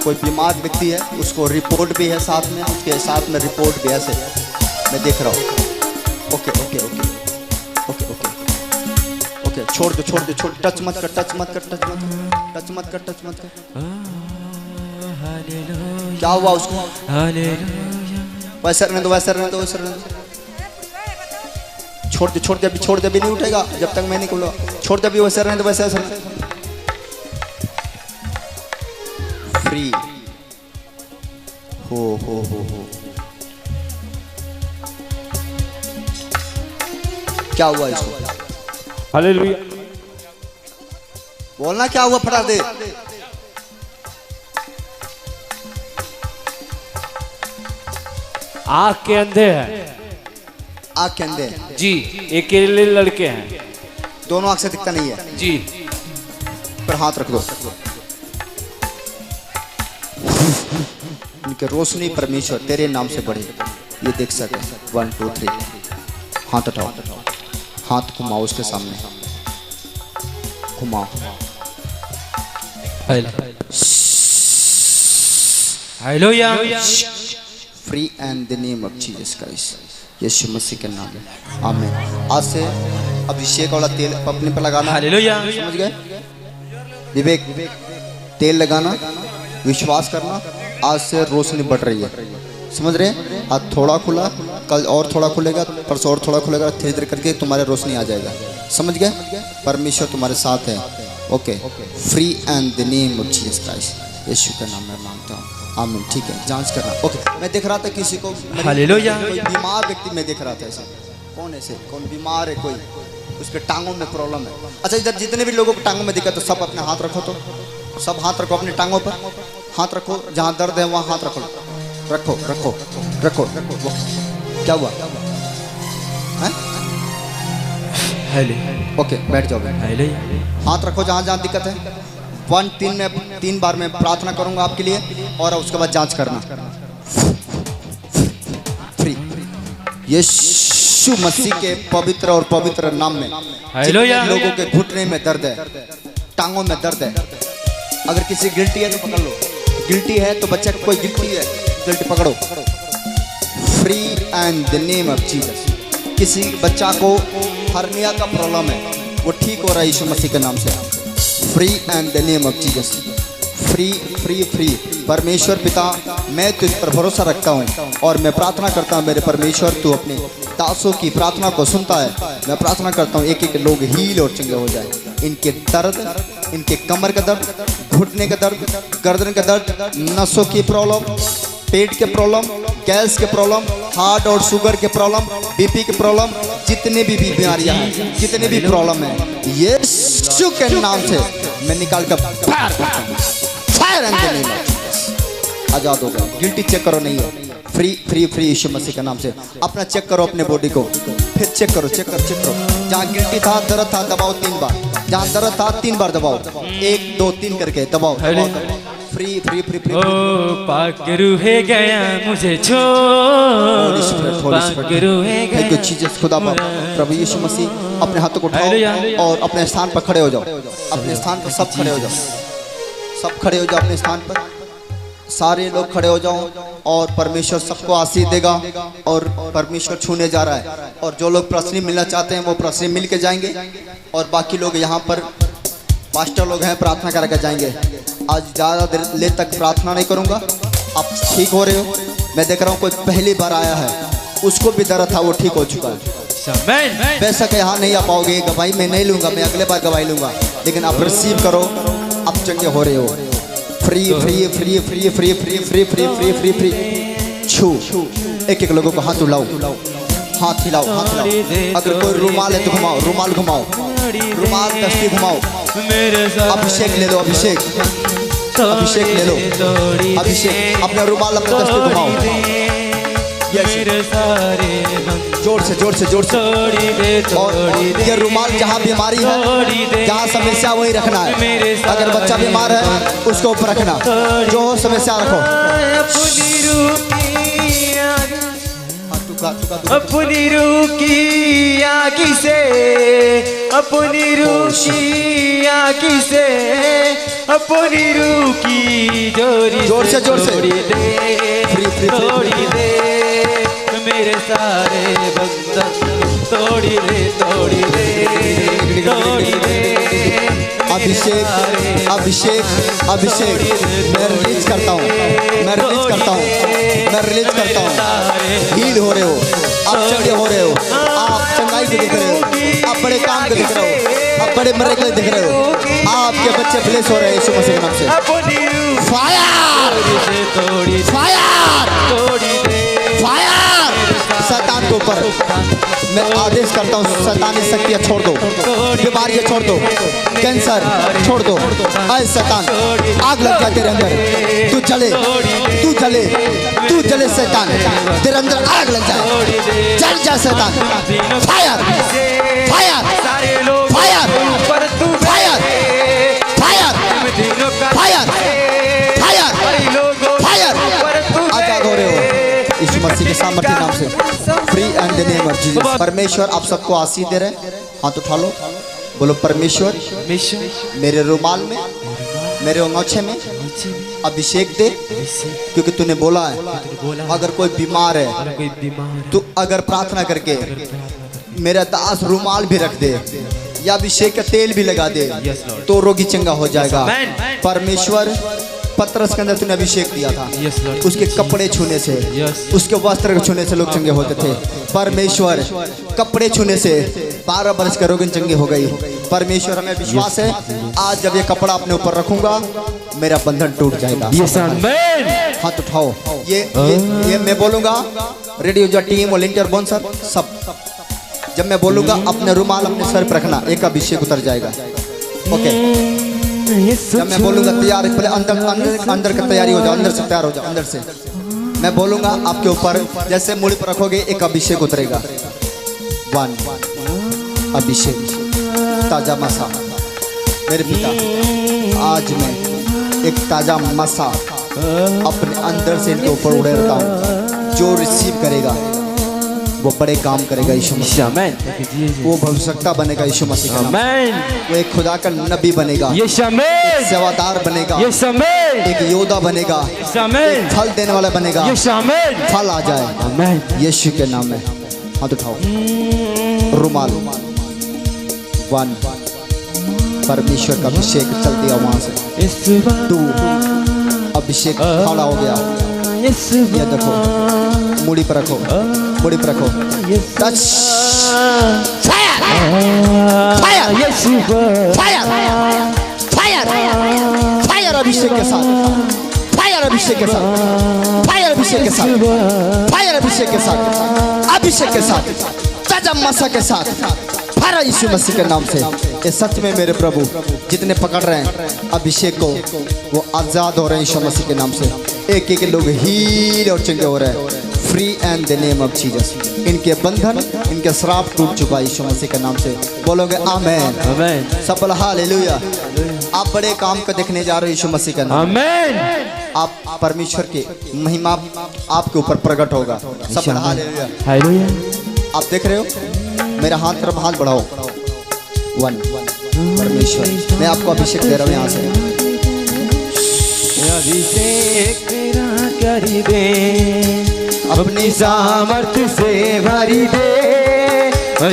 कोई बीमार व्यक्ति है, उसको रिपोर्ट भी है साथ में, उसके साथ में रिपोर्ट भी है। मैं देख रहा हूँ। Okay okay okay okay okay okay छोड़ दो छोड़ दो छोड़, टच मत कर टच मत कर टच मत कर टच मत कर टच मत कर। क्या हुआ उसको? वैसे रहने दो वैसे रहने दो वैसे रहने दो। छोड़ दे छोड़ दे अभी, छोड़ दे अभी, नहीं उठेगा जब तक मैं नहीं खोलूंगा। छोड़ दे अभी, वैसे रहने दो वैसे वैसे। फ्री हो। क्या हुआ इसको? हालेलुया। बोलना क्या हुआ फटा दे। आँख के अंधे हैं आँख के अंधे जी, अकेले लड़के हैं दोनों आँख से दिखता नहीं है जी। पर हाथ रख दो। इनके रोशनी परमेश्वर तेरे नाम से बढ़े, ये देख सके। 1 2 3 हाथ उठाओ, हाथ घुमाओ उसके सामने, घुमाओ। Hallelujah. Free and the name of Jesus Christ, यीशु मसीह के नाम में आमीन। आज से अभिषेक वाला तेल अपने पर लगाना। हालेलुया। समझ गए? विवेक, तेल लगाना, विश्वास करना। आज से रोशनी बढ़ रही है, समझ रहे? आज थोड़ा खुला, कल और थोड़ा खुलेगा, परसों और थोड़ा खुलेगा, धीरे धीरे करके तुम्हारे रोशनी आ जाएगा। समझ गए? परमेश्वर तुम्हारे साथ है। Okay, free and the name of Jesus Christ, यीशु के नाम में मांगता हूँ आमीन। ठीक है, जांच करना। ओके, मैं देख रहा था किसी को, हालेलुया। कोई बीमार व्यक्ति में देख रहा था ऐसा। कौन ऐसे? कौन बीमार है? कोई उसके टांगों में प्रॉब्लम है। अच्छा, इधर जितने भी लोगों को टांगों में दिक्कत, तो सब अपने हाथ रखो, तो सब हाथ रखो अपने टांगों पर, हाथ रखो, जहाँ दर्द है वहाँ हाथ रखो, रखो रखो रखो रखो। क्या हुआ? ओके, बैठ जाओ। हाथ रखो जहाँ जहाँ दिक्कत है। 1 3 बार मैं प्रार्थना करूंगा आपके लिए, और उसके बाद जांच करना। फ्री यीशु मसीह के पवित्र और पवित्र नाम में। हालेलुया। लोगों के घुटने में दर्द है, टांगों में दर्द है, अगर किसी गिल्टी है तो पकड़ लो। गिल्टी है तो बच्चा कोई गिल्टी है, गिल्टी पकड़ो। Free and the name of Jesus. किसी बच्चा को हर्निया का प्रॉब्लम है, वो ठीक हो रहा है यीशु मसीह के नाम से। Free and the name of Jesus. Free free free. परमेश्वर पिता, मैं तुझ पर भरोसा रखता हूँ और मैं प्रार्थना करता हूँ मेरे परमेश्वर, तू अपने दासों की प्रार्थना को सुनता है। मैं प्रार्थना करता हूँ एक एक लोग हील और चंगे हो जाए। इनके दर्द, इनके कमर का दर्द, घुटने का दर्द, गर्दन का दर्द, नसों की प्रॉब्लम, पेट के प्रॉब्लम, गैस के प्रॉब्लम, हार्ट और शुगर के प्रॉब्लम, बीपी के प्रॉब्लम, जितने भी बीमारियां हैं, जितने भी प्रॉब्लम है, यीशु के नाम से मैं निकाल कर fire and the name of Jesus आजाद हो गए। गिल्टी चेक करो, नहीं है। फ्री फ्री फ्री यीशु मसीह के नाम से। अपना चेक करो अपने बॉडी को, फिर चेक करो, चेक करो, चेक करो। जहाँ गिल्टी था, दर्द था, दबाओ 3 बार। जहाँ दर्द था 3 बार दबाओ, 1 2 3 करके दबाओ। Free free free free. ओ पाक रूहे गया मुझे छोड़, पाक रूहे गया। Thank you Jesus. खुदा प्रभु यीशु मसीह, अपने हाथों को उठाओ और अपने स्थान पर खड़े हो जाओ। अपने स्थान पर सब खड़े हो जाओ, सब खड़े हो जाओ अपने स्थान पर। सारे लोग खड़े हो जाओ और परमेश्वर सबको आशीष देगा। और परमेश्वर छूने जा रहा है, और जो लोग पर्सनली मिलना चाहते हैं वो पर्सनली मिल के जाएंगे, और बाकी लोग यहाँ पर पास्टर लोग हैं, प्रार्थना करके जाएंगे। आज ज़्यादा देर तक प्रार्थना नहीं करूँगा। आप ठीक हो रहे हो? मैं देख रहा हूँ कोई पहली बार आया है, उसको भी दर्द था, वो ठीक हो चुका है। बेशक यहाँ नहीं आ पाओगे, गवाही मैं नहीं लूँगा, मैं अगले बार गवाही लूँगा, लेकिन आप रिसीव करो, आप चंगे हो रहे हो। Free free free free free free free free free free free. छू एक एक लोगों को हाथ हिलाओ, हाथ हिलाओ, हाथ हिलाओ। अगर कोई रुमाल है तो घुमाओ, रुमाल घुमाओ, रुमाल दस्ती घुमाओ। अभिषेक ले लो, अभिषेक, अभिषेक ले लो, अभिषेक। अपना रुमाल अपने दस्ती घुमाओ। जोर से जोर से जोर से। और ये रुमाल जहाँ बीमारी है, जहाँ समस्या वही रखना है। अगर बच्चा बीमार है उसको ऊपर रखना, जो हो समस्या रखो। अपनी रूह की आँखी से, अपनी रूह की आँखी से, अपनी रूह की जोरी जोर से जोर से। जोड़ी दे, जोड़ी दे मेरे सारे बंधन तोड़ी दे तोड़ी दे तोड़ी दे। अभिषेक अभिषेक अभिषेक मैं रिलीज करता हूँ, मैं रिलीज करता हूँ, मैं रिलीज करता हूँ। हील हो रहे हो, आप चंगे हो रहे हो, आप चंगाई को दिख रहे हो, आप बड़े काम को दिख रहे हो, आप बड़े मरे को दिख रहे हो, आपके बच्चे ब्लेस हो रहे हैं यीशु मसीह के नाम से। फायर फायर फायर शैतान के ऊपर मैं आदेश करता हूँ, शैतानी शक्तियाँ छोड़ दो, बीमारियाँ छोड़ दो, कैंसर छोड़ दो। ऐ शैतान आग लग जाए तेरे अंदर, तू जले तू जले तू जले शैतान, तेरे अंदर आग लग जाए, जल जा शैतान। Fire fire fire fire fire fire fire fire. आजाद हो रहे हो यीशु मसीह के सामर्थ्य नाम से, free and the name of Jesus. परमेश्वर आप सबको आशीष दे रहे हैं, हाथ उठा लो, बोलो परमेश्वर मेरे रुमाल में, मेरे अंगोछे में अभिषेक दे, क्योंकि तूने बोला है अगर कोई बीमार है तो अगर प्रार्थना करके मेरा दास रुमाल भी रख दे या अभिषेक का तेल भी लगा दे तो रोगी चंगा हो जाएगा। परमेश्वर पतरस के अंदर तूने अभिषेक दिया था, उसके कपड़े छूने से, उसके वस्त्र छूने से लोग चंगे होते थे। परमेश्वर कपड़े छूने से 12 वर्ष के रोगी चंगे हो गई। परमेश्वर हमें विश्वास है आज जब ये कपड़ा अपने ऊपर रखूंगा मेरा बंधन टूट जाएगा। हाथ उठाओ, ये मैं बोलूंगा, रेडियो जो टीम वॉलंटियर बोन सब जब मैं बोलूंगा अपने रुमाल अपने सर पर रखना, एक अभिषेक उतर जाएगा। ओके, जब मैं बोलूंगा तैयार, पहले अंदर का तैयारी हो जाओ, अंदर से तैयार हो जाओ, अंदर से मैं बोलूंगा आपके ऊपर जैसे मूड़ी पर रखोगे एक अभिषेक उतरेगा। 1 अभिषेक ताजा मसा। मेरे पिता आज मैं एक ताजा मसा अपने अंदर से इनके ऊपर उड़ेरता हूँ, जो रिसीव करेगा वो बड़े काम करेगा यीशु मसीह, वो भविष्यवक्ता बनेगा यीशु मसीह का नाम, वो एक खुदा का नबी बनेगा, एक सेवादार बनेगा, एक योद्धा बनेगा, एक फल देने वाला बनेगा, फल आ जाए यीशु के नाम में। हाथ उठाओ, रुमाल 1 परमेश्वर का अभिषेक चल दिया वहां से। 2 अभिषेक खड़ा हो गया, ये देखो मुड़ी पर रखो, मुड़ी पर रखो, touch fire fire fire fire fire अभिषेक के साथ, फायर अभिषेक के साथ, फायर अभिषेक के साथ, फायर अभिषेक के साथ, अभिषेक के साथ, ताजा मसा के साथ, फायर यीशु मसीह के नाम से। ये सच में मेरे प्रभु जितने पकड़ रहे हैं अभिषेक को वो आजाद हो रहे हैं यीशु मसीह के नाम से। एक एक लोग हील और चंगे हो रहे हैं, free and the name of Jesus. इनके बंधन इनके श्राप टूट चुका यीशु मसीह के नाम से। बोलोगे आमेन, आमेन, सब बोलो हालेलुया। आप बड़े काम को देखने जा रहे हो यीशु मसीह का नाम, आमेन। आप परमेश्वर की महिमा आपके ऊपर प्रकट होगा, सब बोलो हालेलुया, हालेलुया। आप देख रहे हो मेरा हाथ तरफ हाथ बढ़ाओ। 1 परमेश्वर मैं आपको अभिषेक दे रहा हूँ यहाँ से, अभिषेक मेरा कर दे, अपनी सामर्थ्य से भरी दे,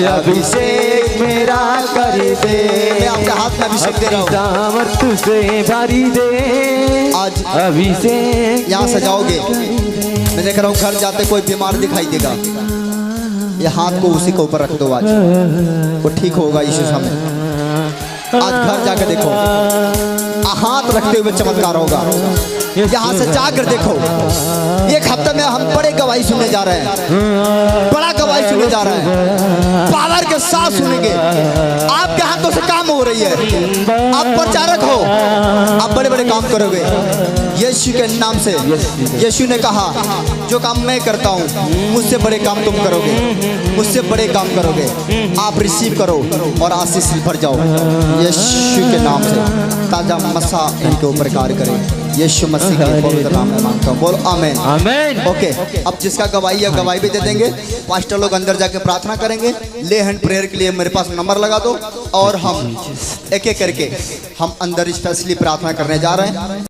अभिषेक मेरा कर दे। मैं आपके हाथ में अभिषेक दे रहा हूँ, सामर्थ्य से भरी दे। आज अभिषेक यहाँ से जाओगे, मैं देख रहा हूँ घर जाते कोई बीमार दिखाई देगा, ये हाथ को उसी के ऊपर रख दो, आज वो ठीक होगा यीशु सामने। आज घर जाकर देखो, हाथ रखते हुए चमत्कार होगा। यहाँ से जाकर देखो, एक हफ्ते में हम बड़े गवाही सुनने जा रहे हैं, बड़ा गवाही सुनने जा रहे हैं, पावर के साथ सुनेंगे। आपके हाथों से काम हो रही है, आप प्रचारक हो, आप बड़े बड़े काम करोगे यीशु के नाम से। यीशु ने कहा जो काम मैं करता हूँ मुझसे बड़े काम तुम करोगे, मुझसे बड़े काम करोगे। आप रिसीव करो और आशीष भर जाओ यीशु के नाम से। ताजा मसा इनके ऊपर कार्य करे यीशु मसीह के पवित्र नाम में मांगता हूँ, बोलो आमेन, आमेन। ओके, अब जिसका गवाही है गवाही भी दे देंगे। पास्टर लोग अंदर जाके प्रार्थना करेंगे। ले हैंड प्रेयर के लिए मेरे पास नंबर लगा दो और हम एक एक करके हम अंदर स्पेशली प्रार्थना करने जा रहे हैं।